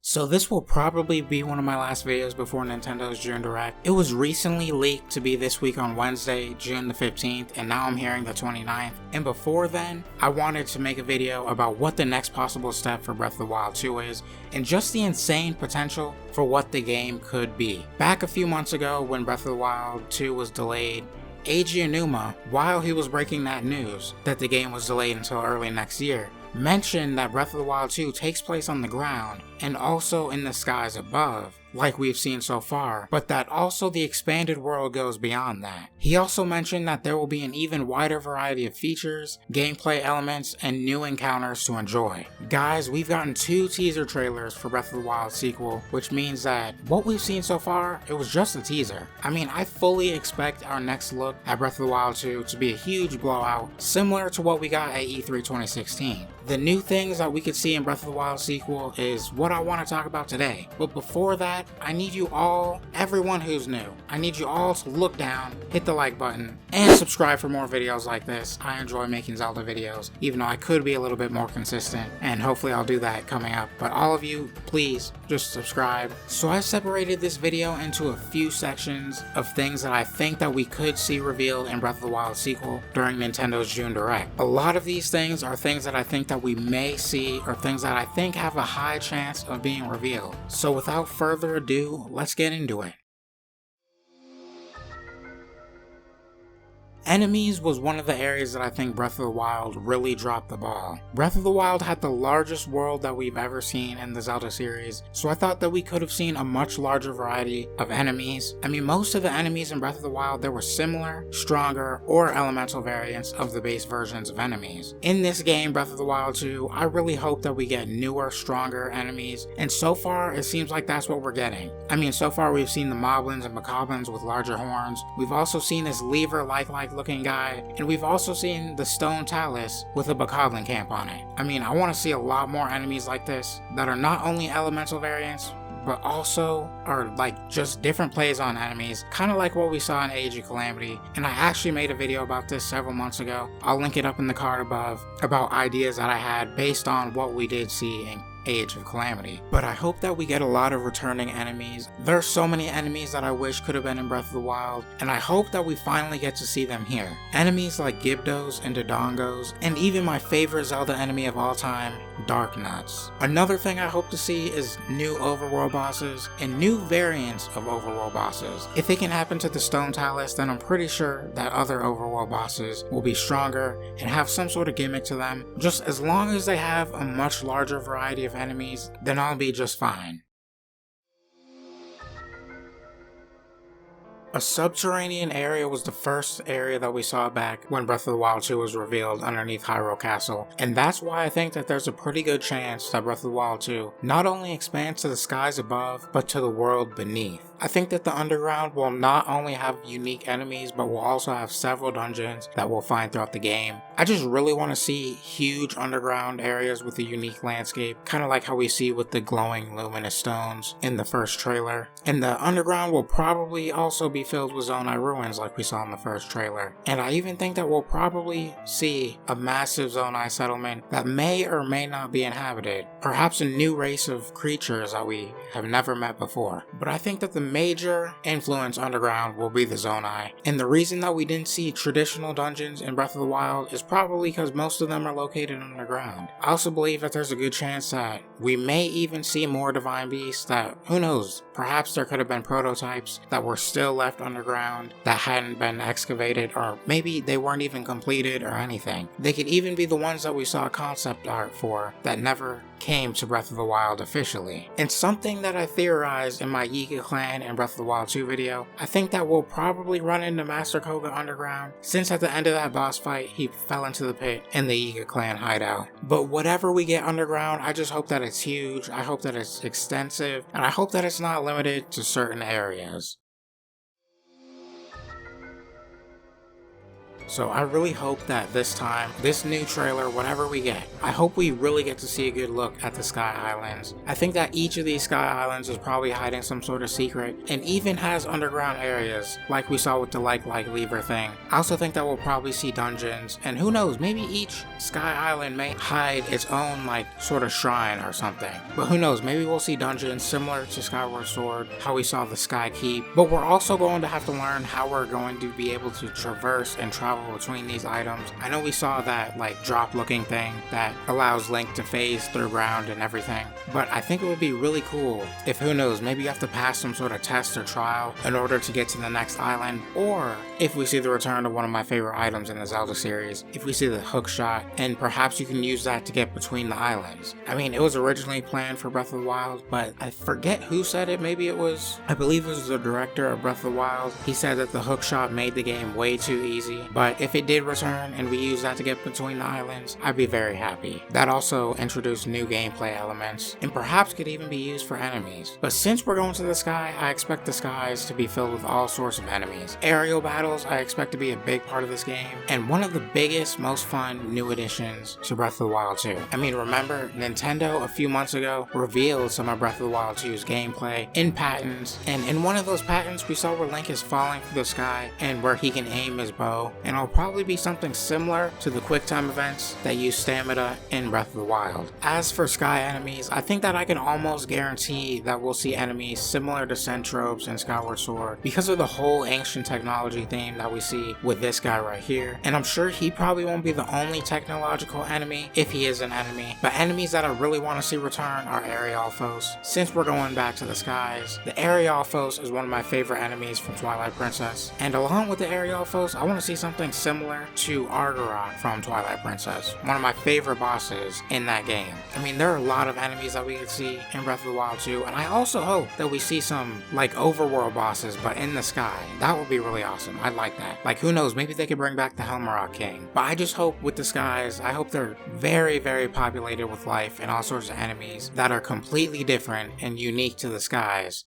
So this will probably be one of my last videos before Nintendo's June Direct. It was recently leaked to be this week on Wednesday, June the 15th, and now I'm hearing the 29th. And before then, I wanted to make a video about what the next possible step for Breath of the Wild 2 is, and just the insane potential for what the game could be. Back a few months ago when Breath of the Wild 2 was delayed, Eiji Aonuma, while he was breaking that news that the game was delayed until early next year, mentioned that Breath of the Wild 2 takes place on the ground and also in the skies above, like we've seen so far, but that also the expanded world goes beyond that. He also mentioned that there will be an even wider variety of features, gameplay elements, and new encounters to enjoy. Guys, we've gotten 2 teaser trailers for Breath of the Wild sequel, which means that what we've seen so far, it was just a teaser. I mean, I fully expect our next look at Breath of the Wild 2 to be a huge blowout, similar to what we got at E3 2016. The new things that we could see in Breath of the Wild sequel is what I want to talk about today. But before that, I need you all, everyone who's new, I need you all to look down, hit the like button, and subscribe for more videos like this. I enjoy making Zelda videos, even though I could be a little bit more consistent, and hopefully I'll do that coming up. But all of you, please, just subscribe. So I separated this video into a few sections of things that I think that we could see revealed in Breath of the Wild sequel during Nintendo's June Direct. A lot of these things are things that I think that we may see, or things that I think have a high chance of being revealed. So without further ado, let's get into it. Enemies was one of the areas that I think Breath of the Wild really dropped the ball. Breath of the Wild had the largest world that we've ever seen in the Zelda series, so I thought that we could have seen a much larger variety of enemies. I mean, most of the enemies in Breath of the Wild, there were similar, stronger, or elemental variants of the base versions of enemies. In this game, Breath of the Wild 2, I really hope that we get newer, stronger enemies, and so far, it seems like that's what we're getting. I mean, so far we've seen the Moblins and Bokoblins with larger horns, we've also seen this Lever-like looking guy, and we've also seen the Stone Talus with a Bokoblin camp on it. I mean, I want to see a lot more enemies like this that are not only elemental variants, but also are like just different plays on enemies, kind of like what we saw in Age of Calamity. And I actually made a video about this several months ago. I'll link it up in the card above, about ideas that I had based on what we did see in Age of Calamity. But I hope that we get a lot of returning enemies. There's so many enemies that I wish could have been in Breath of the Wild, and I hope that we finally get to see them here. Enemies like Gyptos and Dodongos, and even my favorite Zelda enemy of all time, Darknuts. Another thing I hope to see is new overworld bosses and new variants of overworld bosses. If it can happen to the Stone Talus, then I'm pretty sure that other overworld bosses will be stronger and have some sort of gimmick to them. Just as long as they have a much larger variety of enemies, then I'll be just fine. A subterranean area was the first area that we saw back when Breath of the Wild 2 was revealed underneath Hyrule Castle, and that's why I think that there's a pretty good chance that Breath of the Wild 2 not only expands to the skies above, but to the world beneath. I think that the underground will not only have unique enemies, but will also have several dungeons that we'll find throughout the game. I just really want to see huge underground areas with a unique landscape, kind of like how we see with the glowing luminous stones in the first trailer. And the underground will probably also be filled with Zonai ruins like we saw in the first trailer. And I even think that we'll probably see a massive Zonai settlement that may or may not be inhabited. Perhaps a new race of creatures that we have never met before. But I think that the major influence underground will be the Zonai. And the reason that we didn't see traditional dungeons in Breath of the Wild is probably because most of them are located underground. I also believe that there's a good chance that we may even see more Divine Beasts that, who knows, perhaps there could have been prototypes that were still left underground that hadn't been excavated, or maybe they weren't even completed or anything. They could even be the ones that we saw concept art for that never came to Breath of the Wild officially. And something that I theorized in my Yiga Clan and Breath of the Wild 2 video, I think that we'll probably run into Master Koga underground, since at the end of that boss fight he fell into the pit in the Yiga Clan hideout. But whatever we get underground, I just hope that it's huge, I hope that it's extensive, and I hope that it's not limited to certain areas. So I really hope that this time, this new trailer, whatever we get, I hope we really get to see a good look at the Sky Islands. I think that each of these Sky Islands is probably hiding some sort of secret, and even has underground areas, like we saw with the like lever thing. I also think that we'll probably see dungeons, and who knows, maybe each Sky Island may hide its own like sort of shrine or something. But who knows, maybe we'll see dungeons similar to Skyward Sword, how we saw the Sky Keep. But we're also going to have to learn how we're going to be able to traverse and travel between these items. I know we saw that like drop looking thing that allows Link to phase through ground and everything, but I think it would be really cool if, who knows, maybe you have to pass some sort of test or trial in order to get to the next island, or if we see the return of one of my favorite items in the Zelda series, if we see the hook shot, and perhaps you can use that to get between the islands. I mean, it was originally planned for Breath of the Wild, but I forget who said it. Maybe it was, I believe it was the director of Breath of the Wild. He said that the hook shot made the game way too easy, but if it did return and we use that to get between the islands, I'd be very happy. That also introduced new gameplay elements, and perhaps could even be used for enemies. But since we're going to the sky, I expect the skies to be filled with all sorts of enemies. Aerial battles I expect to be a big part of this game, and one of the biggest, most fun new additions to Breath of the Wild 2. I mean, remember, Nintendo a few months ago revealed some of Breath of the Wild 2's gameplay in patents, and in one of those patents we saw where Link is falling through the sky and where he can aim his bow, and it'll probably be something similar to the quick time events that use stamina in Breath of the Wild. As for sky enemies, I think that I can almost guarantee that we'll see enemies similar to Centrobes in Skyward Sword because of the whole ancient technology theme that we see with this guy right here. And I'm sure he probably won't be the only technological enemy, if he is an enemy, but enemies that I really want to see return are Aerialphos. Since we're going back to the skies, the Aerialphos is one of my favorite enemies from Twilight Princess, and along with the Aerialphos, I want to see something similar to Argorok from Twilight Princess, one of my favorite bosses in that game. I mean, there are a lot of enemies that we could see in Breath of the Wild 2, and I also hope that we see some like overworld bosses but in the sky. That would be really awesome. I'd like that. Like, who knows, maybe they could bring back the Helmarok King. But I just hope with the skies, I hope they're very, very populated with life and all sorts of enemies that are completely different and unique to the skies.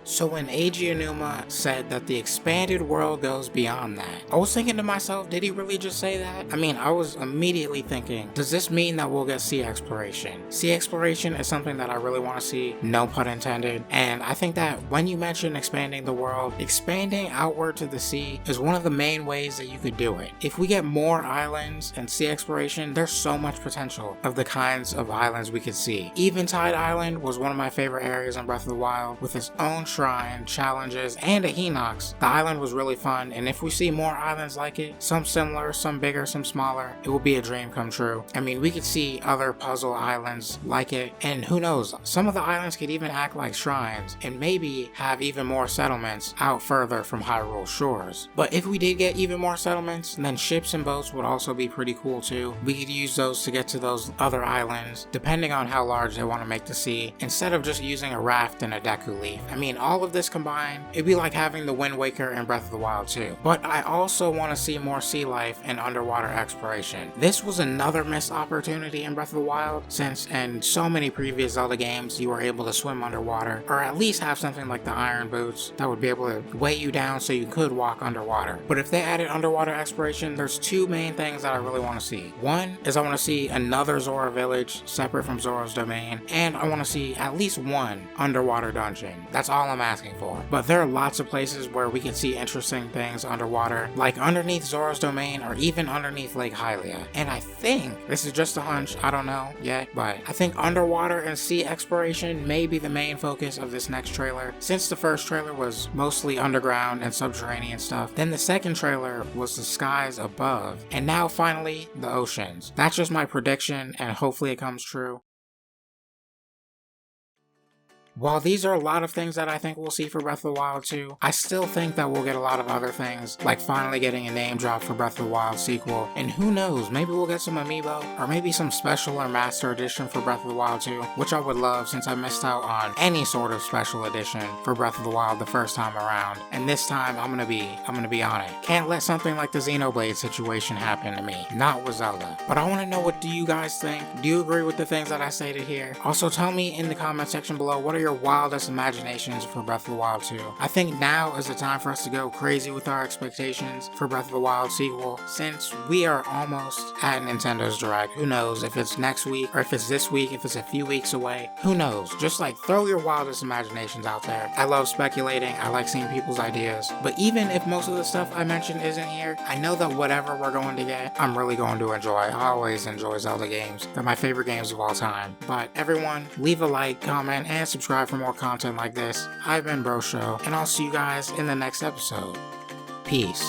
So when Eiji Aonuma said that the expanded world goes beyond that, I was thinking to myself, did he really just say that? I mean, I was immediately thinking, does this mean that we'll get sea exploration? Sea exploration is something that I really want to see, no pun intended, and I think that when you mention expanding the world, expanding outward to the sea is one of the main ways that you could do it. If we get more islands and sea exploration, there's so much potential of the kinds of islands we could see. Eventide Island was one of my favorite areas in Breath of the Wild, with its own shrine, challenges, and a Hinox. The island was really fun, and if we see more islands like it, some similar, some bigger, some smaller, it will be a dream come true. I mean, we could see other puzzle islands like it, and who knows, some of the islands could even act like shrines, and maybe have even more settlements out further from Hyrule shores. But if we did get even more settlements, then ships and boats would also be pretty cool too. We could use those to get to those other islands, depending on how large they want to make the sea, instead of just using a raft and a Deku Leaf. I mean, all of this combined, it'd be like having the Wind Waker in Breath of the Wild too. But I also want to see more sea life and underwater exploration. This was another missed opportunity in Breath of the Wild, since in so many previous Zelda games you were able to swim underwater, or at least have something like the Iron Boots that would be able to weigh you down so you could walk underwater. But if they added underwater exploration, there's two main things that I really want to see. One is I want to see another Zora village separate from Zora's Domain, and I want to see at least one underwater dungeon. That's all I'm asking for. But there are lots of places where we can see interesting things underwater, like underneath Zora's Domain or even underneath Lake Hylia. And I think, this is just a hunch, I don't know yet, but I think underwater and sea exploration may be the main focus of this next trailer. Since the first trailer was mostly underground and subterranean stuff, then the second trailer was the skies above, and now finally the oceans. That's just my prediction, and hopefully it comes true. While these are a lot of things that I think we'll see for Breath of the Wild 2, I still think that we'll get a lot of other things, like finally getting a name drop for Breath of the Wild sequel, and who knows, maybe we'll get some amiibo, or maybe some special or master edition for Breath of the Wild 2, which I would love since I missed out on any sort of special edition for Breath of the Wild the first time around, and this time I'm gonna be on it. Can't let something like the Xenoblade situation happen to me, not with Zelda. But I wanna know, what do you guys think? Do you agree with the things that I stated here? Also tell me in the comment section below, what are your your wildest imaginations for Breath of the Wild 2. I think now is the time for us to go crazy with our expectations for Breath of the Wild sequel, since we are almost at Nintendo's Direct. Who knows if it's next week, or if it's this week, if it's a few weeks away. Who knows? Just like throw your wildest imaginations out there. I love speculating, I like seeing people's ideas. But even if most of the stuff I mentioned isn't here, I know that whatever we're going to get, I'm really going to enjoy. I always enjoy Zelda games. They're my favorite games of all time. But everyone, leave a like, comment, and subscribe for more content like this. I've been Bro Show, and I'll see you guys in the next episode. Peace.